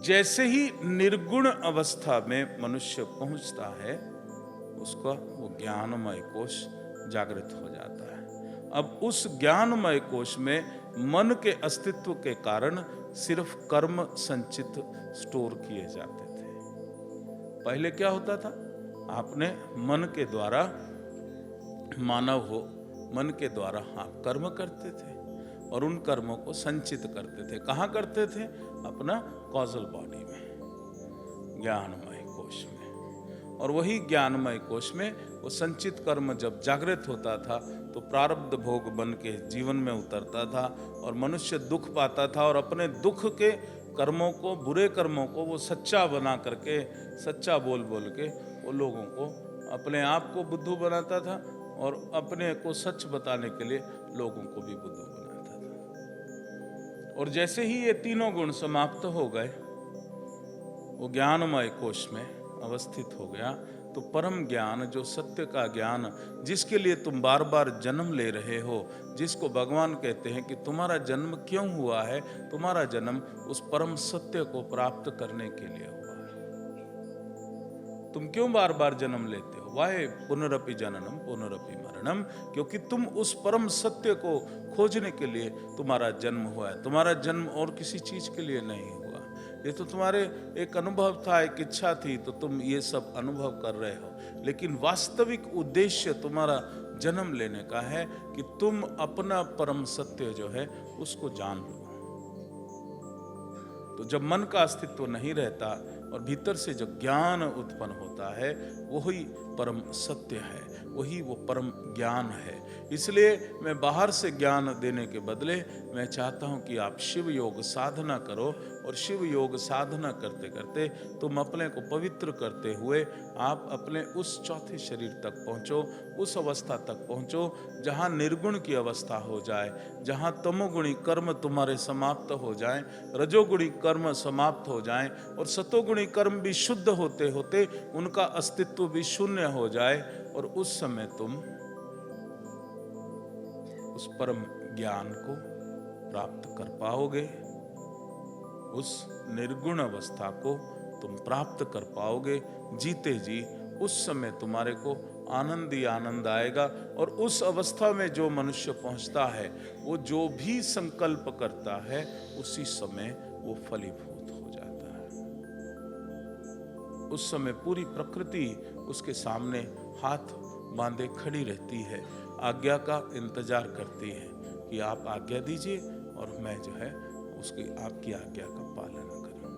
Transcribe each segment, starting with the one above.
जैसे ही निर्गुण अवस्था में मनुष्य पहुंचता है, उसका वो ज्ञानमय कोश जागृत हो जाता है। अब उस ज्ञानमय कोश में मन के अस्तित्व के कारण सिर्फ कर्म संचित स्टोर किए जाते थे। पहले क्या होता था? आपने मन के द्वारा, मानव हो, मन के द्वारा आप कर्म करते थे और उन कर्मों को संचित करते थे। कहाँ करते थे? अपना कॉजल बॉडी में, ज्ञानमय कोश में। और वही ज्ञानमय कोश में वो संचित कर्म जब जागृत होता था तो प्रारब्ध भोग बन के जीवन में उतरता था और मनुष्य दुख पाता था और अपने दुख के कर्मों को, बुरे कर्मों को वो सच्चा बना करके, सच्चा बोल बोल के वो लोगों को, अपने आप को बुद्धू बनाता था और अपने को सच बताने के लिए लोगों को भी बुद्धू बनाता था। और जैसे ही ये तीनों गुण समाप्त हो गए, वो ज्ञानमय कोश में अवस्थित हो गया, तो परम ज्ञान, जो सत्य का ज्ञान, जिसके लिए तुम बार बार जन्म ले रहे हो, जिसको भगवान कहते हैं कि तुम्हारा जन्म क्यों हुआ है, तुम्हारा जन्म उस परम सत्य को प्राप्त करने के लिए हुआ है। तुम क्यों बार बार जन्म लेते हो? वाहे पुनरपि जननम पुनरपि मरणम, क्योंकि तुम उस परम सत्य को खोजने के लिए तुम्हारा जन्म हुआ है। तुम्हारा जन्म और किसी चीज के लिए नहीं हुआ। ये तो तुम्हारे एक अनुभव था, एक इच्छा थी, तो तुम ये सब अनुभव कर रहे हो। लेकिन वास्तविक उद्देश्य तुम्हारा जन्म लेने का है कि तुम अपना परम सत्य जो है उसको जान लो। तो जब मन का अस्तित्व नहीं रहता और भीतर से जो ज्ञान उत्पन्न होता है, वही परम सत्य है, वही वो परम ज्ञान है। इसलिए मैं बाहर से ज्ञान देने के बदले मैं चाहता हूं कि आप शिव योग साधना करो और शिव योग साधना करते करते तुम अपने को पवित्र करते हुए आप अपने उस चौथे शरीर तक पहुंचो, उस अवस्था तक पहुंचो जहां निर्गुण की अवस्था हो जाए, जहां तमोगुणी कर्म तुम्हारे समाप्त हो जाएं, रजोगुणी कर्म समाप्त हो जाएं और सतोगुणी कर्म भी शुद्ध होते होते उनका अस्तित्व भी शून्य हो जाए। और उस समय तुम उस परम ज्ञान को प्राप्त कर पाओगे, उस निर्गुण अवस्था को तुम प्राप्त कर पाओगे जीते जी। उस समय तुम्हारे को आनंद ही आनंद आएगा। और उस अवस्था में जो मनुष्य पहुंचता है, वो जो भी संकल्प करता है उसी समय वो फलीभूत हो जाता है। उस समय पूरी प्रकृति उसके सामने हाथ बांधे खड़ी रहती है, आज्ञा का इंतजार करती है कि आप आज्ञा दीजिए और मैं जो है उसकी, आपकी आज्ञा का पालन करूं।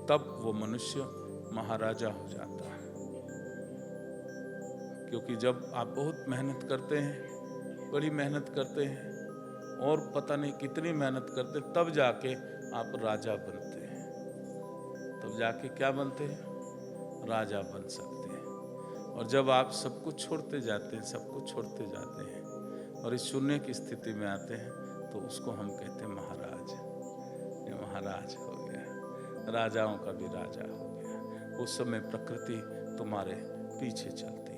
तब वो मनुष्य महाराजा हो जाता है। क्योंकि जब आप बहुत मेहनत करते हैं, बड़ी मेहनत करते हैं और पता नहीं कितनी मेहनत करते, तब जाके आप राजा बनते हैं। तब जाके क्या बनते हैं? राजा बन सकते हैं। और जब आप सब कुछ छोड़ते जाते हैं, सब कुछ छोड़ते जाते हैं और इस शून्य की स्थिति में आते हैं, तो उसको हम कहते हैं महाराज। ये महाराज हो गया, राजाओं का भी राजा हो गया। उस समय प्रकृति तुम्हारे पीछे चलती